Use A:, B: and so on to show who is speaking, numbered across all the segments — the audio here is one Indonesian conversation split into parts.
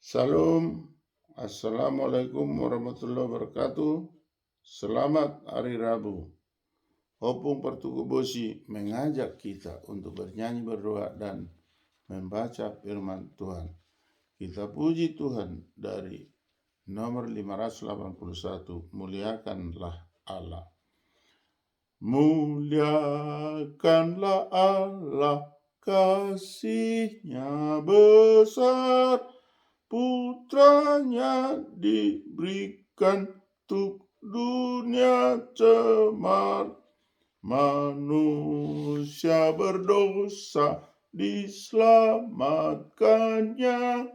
A: Salam, Assalamualaikum warahmatullahi wabarakatuh. Selamat Hari Rabu. Opung Pertuku Bosi mengajak kita untuk bernyanyi, berdoa, dan membaca firman Tuhan. Kita puji Tuhan dari nomor 581, Muliakanlah Allah. Muliakanlah Allah, kasih-Nya besar, putranya diberikan untuk dunia cemar. Manusia berdosa diselamatkannya,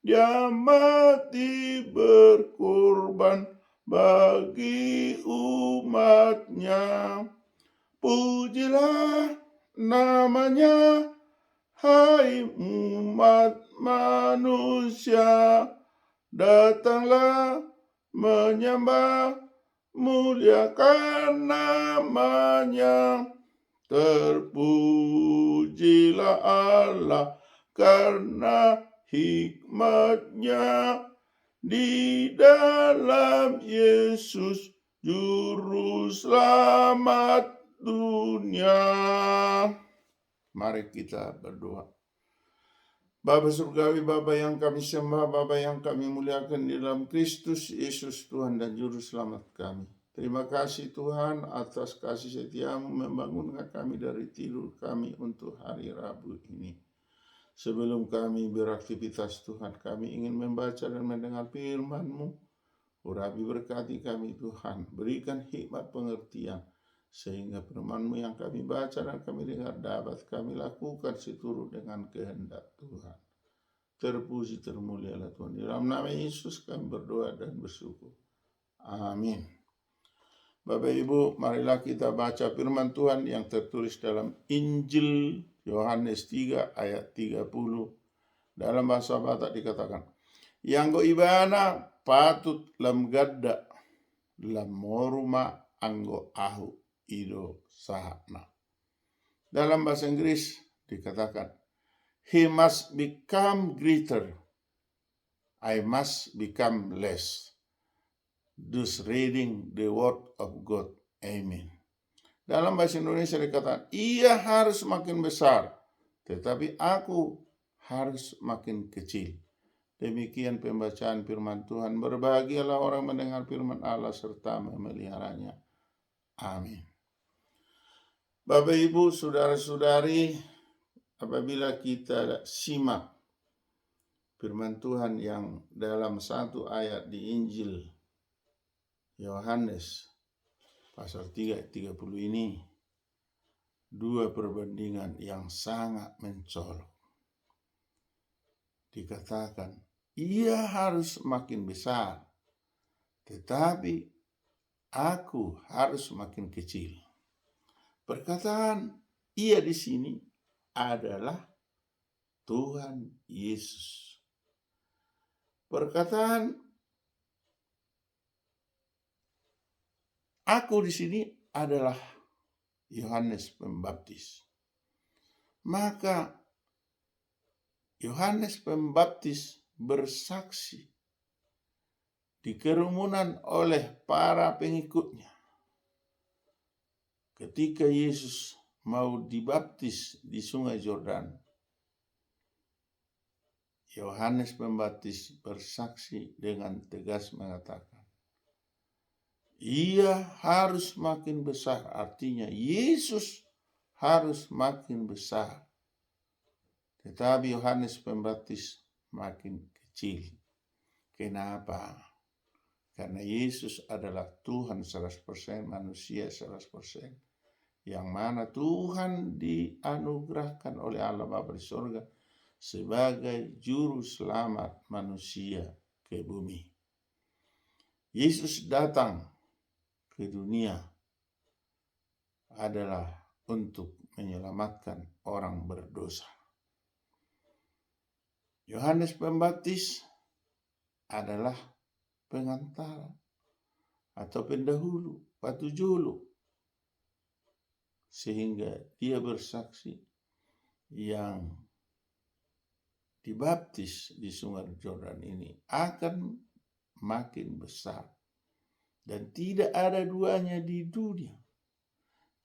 A: Dia mati berkorban bagi umatnya. Pujilah namanya, hai umat manusia, datanglah menyembah, muliakan namanya. Terpujilah Allah karena hikmat-Nya di dalam Yesus, Juru Selamat dunia. Mari kita berdoa. Bapa surgawi, Bapa yang kami sembah, Bapa yang kami muliakan di dalam Kristus Yesus, Tuhan dan Juru Selamat kami. Terima kasih Tuhan atas kasih setia-Mu membangunkan kami dari tidur kami untuk hari Rabu ini. Sebelum kami beraktivitas Tuhan, kami ingin membaca dan mendengar firman-Mu. Urapi berkati kami Tuhan, berikan hikmat pengertian, sehingga firman-Mu yang kami baca dan kami dengar dapat kami lakukan seturut dengan kehendak Tuhan. Terpuji termulialah Tuhan. Di dalam nama Yesus kami berdoa dan bersyukur. Amin. Bapak Ibu, marilah kita baca firman Tuhan yang tertulis dalam Injil Yohanes 3 ayat 30. Dalam bahasa Batak dikatakan, "Yang go ibana patut lam gadda lam moruma anggo ahu ido sahana." Dalam bahasa Inggris dikatakan, "He must become greater, I must become less." Thus reading the word of God. Amen. Dalam bahasa Indonesia dikatakan, ia harus makin besar, tetapi aku harus makin kecil. Demikian pembacaan firman Tuhan. Berbahagialah orang mendengar firman Allah serta memeliharanya. Amin. Bapak, Ibu, saudara-saudari, apabila kita simak firman Tuhan yang dalam satu ayat di Injil Yohanes pasal 3 ayat 30 ini, dua perbandingan yang sangat mencolok. Dikatakan, ia harus makin besar, tetapi aku harus makin kecil. Perkataan ia di sini adalah Tuhan Yesus. Perkataan aku di sini adalah Yohanes Pembaptis. Maka Yohanes Pembaptis bersaksi di kerumunan oleh para pengikutnya ketika Yesus mau dibaptis di Sungai Yordan. Yohanes Pembaptis bersaksi dengan tegas mengatakan, ia harus makin besar, artinya Yesus harus makin besar, tetapi Yohanes Pembaptis makin kecil. Kenapa? Karena Yesus adalah Tuhan 100%, manusia 100%, yang mana Tuhan dianugerahkan oleh Allah Bapa di surga sebagai juru selamat manusia ke bumi. Yesus datang ke dunia adalah untuk menyelamatkan orang berdosa. Yohanes Pembaptis adalah pengantara atau pendahulu, patujulu, sehingga dia bersaksi yang dibaptis di Sungai Yordan ini akan makin besar. Dan tidak ada duanya di dunia.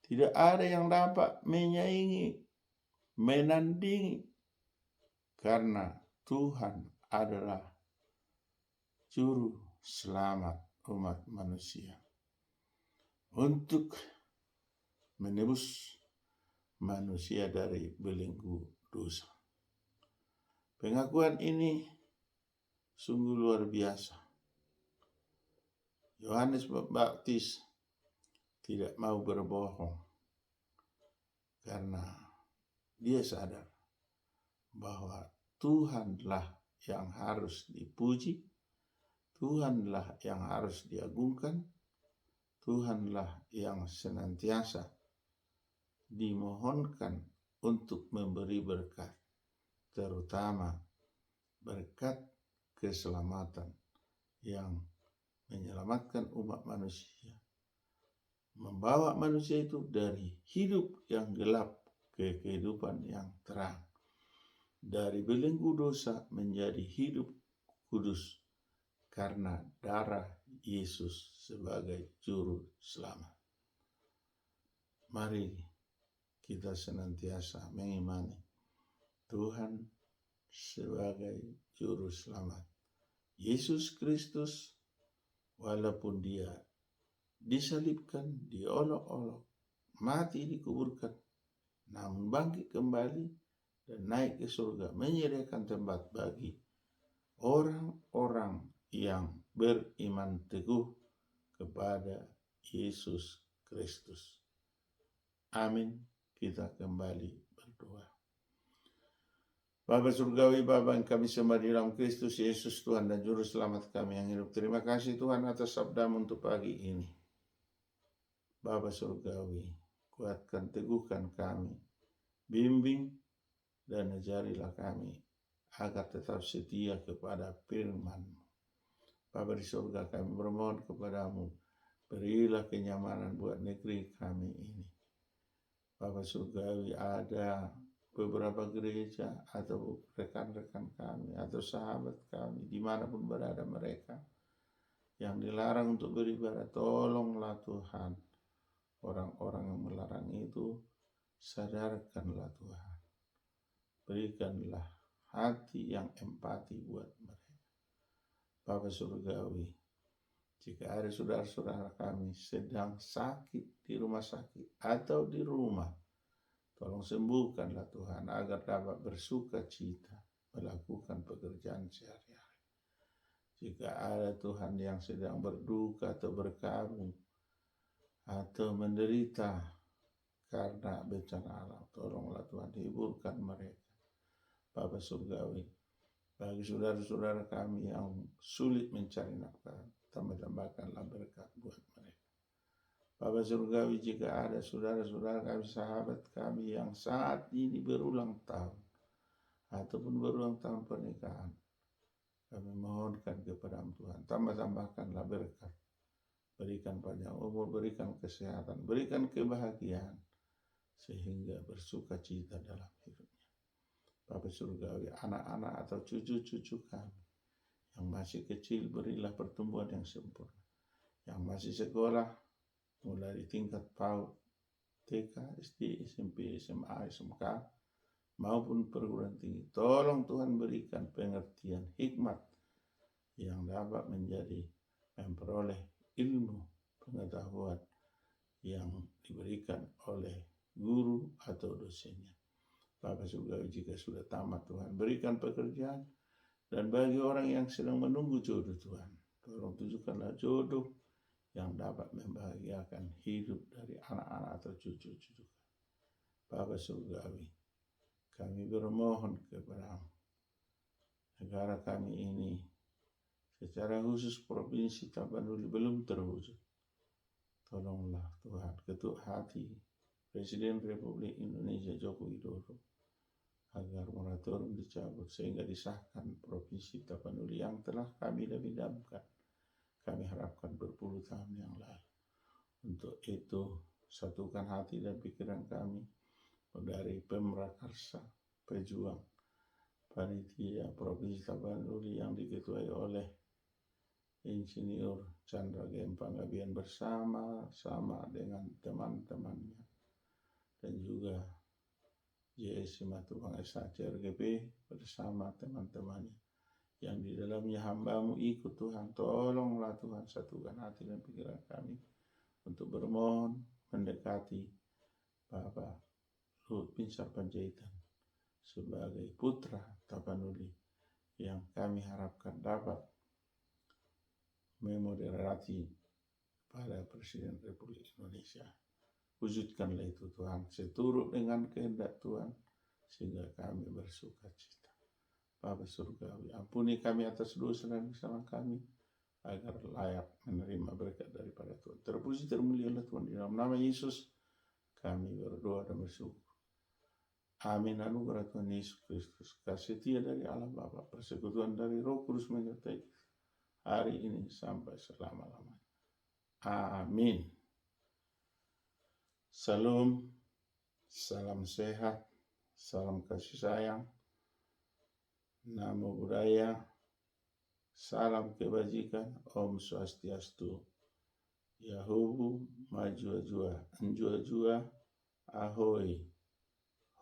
A: Tidak ada yang dapat menyaingi, menandingi. Karena Tuhan adalah juru selamat umat manusia. Untuk menebus manusia dari belenggu dosa. Pengakuan ini sungguh luar biasa. Yohanes Pembaptis tidak mau berbohong karena dia sadar bahwa Tuhanlah yang harus dipuji, Tuhanlah yang harus diagungkan, Tuhanlah yang senantiasa dimohonkan untuk memberi berkat, terutama berkat keselamatan yang menyelamatkan umat manusia, membawa manusia itu dari hidup yang gelap ke kehidupan yang terang, dari belenggu dosa menjadi hidup kudus karena darah Yesus sebagai juru selamat. Mari kita senantiasa mengimani Tuhan sebagai juru selamat. Yesus Kristus, walaupun dia disalibkan, diolok-olok, mati, dikuburkan, namun bangkit kembali dan naik ke surga, menyediakan tempat bagi orang-orang yang beriman teguh kepada Yesus Kristus. Amin. Kita kembali berdoa. Bapa surgawi, Bapa yang kami sembah di dalam Kristus Yesus, Tuhan dan Juru Selamat kami yang hidup. Terima kasih Tuhan atas sabda-Mu untuk pagi ini. Bapa surgawi, kuatkan, teguhkan kami, bimbing dan ajarilah kami agar tetap setia kepada firman-Mu. Bapa di surga, kami bermohon kepadamu, berilah kenyamanan buat negeri kami ini. Bapa surgawi, ada beberapa gereja atau rekan-rekan kami atau sahabat kami dimanapun berada mereka yang dilarang untuk beribadah, tolonglah Tuhan orang-orang yang melarang itu, sadarkanlah Tuhan, berikanlah hati yang empati buat mereka. Bapa surgawi, jika ada saudara-saudara kami sedang sakit di rumah sakit atau di rumah, tolong sembuhkanlah Tuhan agar dapat bersuka cita melakukan pekerjaan sehari-hari. Jika ada Tuhan yang sedang berduka atau berkabung atau menderita karena bencana alam, tolonglah Tuhan hiburkan mereka. Bapa surgawi, bagi saudara-saudara kami yang sulit mencari nafkah, tambahkanlah berkat buat mereka. Bapa surgawi, jika ada saudara-saudara kami, sahabat kami yang saat ini berulang tahun ataupun berulang tahun pernikahan, kami mohonkan kepada Tuhan, tambahkanlah berkat, berikan panjang umur, berikan kesehatan, berikan kebahagiaan, sehingga bersuka cita dalam hidupnya. Bapa surgawi, anak-anak atau cucu-cucu kami yang masih kecil, berilah pertumbuhan yang sempurna. Yang masih sekolah, mulai di tingkat PAUD, TK, SD, SMP, SMA, SMK, maupun perguruan tinggi, tolong Tuhan berikan pengertian, hikmat yang dapat menjadi memperoleh ilmu, pengetahuan yang diberikan oleh guru atau dosennya. Bapa surgawi, jika sudah tamat Tuhan, berikan pekerjaan. Dan bagi orang yang sedang menunggu jodoh Tuhan, tolong tunjukkanlah jodoh yang dapat membahagiakan hidup dari anak-anak atau cucu-cucu. Bapa surgawi, kami bermohon kepada negara kami ini, secara khusus Provinsi Tapanuli belum terwujud. Tolonglah Tuhan, ketuk hati Presiden Republik Indonesia Joko Widodo agar moratorium dicabut sehingga disahkan Provinsi Tapanuli yang telah kami idam-idamkan. Kami harapkan berpuluh tahun yang lalu. Untuk itu, satukan hati dan pikiran kami dari pemrakarsa, pejuang, panitia Provinsi Tapanuli yang diketuai oleh Insinyur Chandra Gem Panggabean bersama dengan teman-temannya dan juga JSC Matubang SHCRGP bersama teman-temannya yang di dalamnya hamba-Mu ikut Tuhan. Tolonglah Tuhan, satukan hati dan pikiran kami untuk bermohon mendekati Bapak Luhut Binsar Panjaitan sebagai putra Tapanuli yang kami harapkan dapat memoderasi pada Presiden Republik Indonesia. Wujudkanlah itu Tuhan seturut dengan kehendak Tuhan sehingga kami bersuka cita. Bapa surgawi, ampuni kami atas dosa dan kesalahan kami agar layak menerima berkat daripada Tuhan. Terpuji termulialah Tuhan, di dalam nama Yesus kami berdoa dan bersyukur. Amin. Anugerah Tuhan Yesus Kristus, kasih setia dari Allah Bapa, persekutuan dari Roh Kudus menyertai hari ini sampai selama-lamanya. Amin. Salam, salam sehat, salam kasih sayang, namo buddhaya, salam kebajikan, Om Swastiastu, Yahubu, Majua-jua, Njua-jua, Ahoy,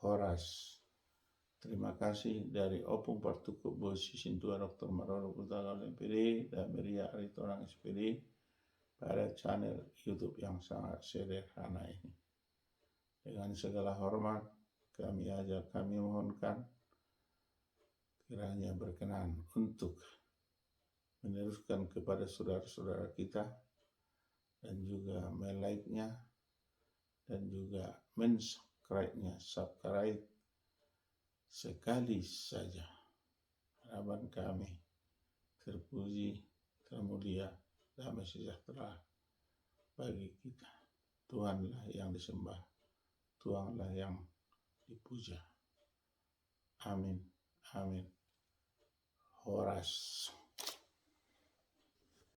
A: Horas. Terima kasih dari Opung Partuku Bosi Sintua Dr. Marono Putagal MPD dan Maria Aritonang SPD pada channel YouTube yang sangat sederhana ini. Dengan segala hormat kami mohonkan kiranya berkenan untuk meneruskan kepada saudara-saudara kita dan juga like-nya dan juga subscribe sekali saja. Harapan kami terpuji, termulia, damai sejahtera bagi kita. Tuhanlah yang disembah, Tuhanlah yang dipuja. Amin. Amin. Horas.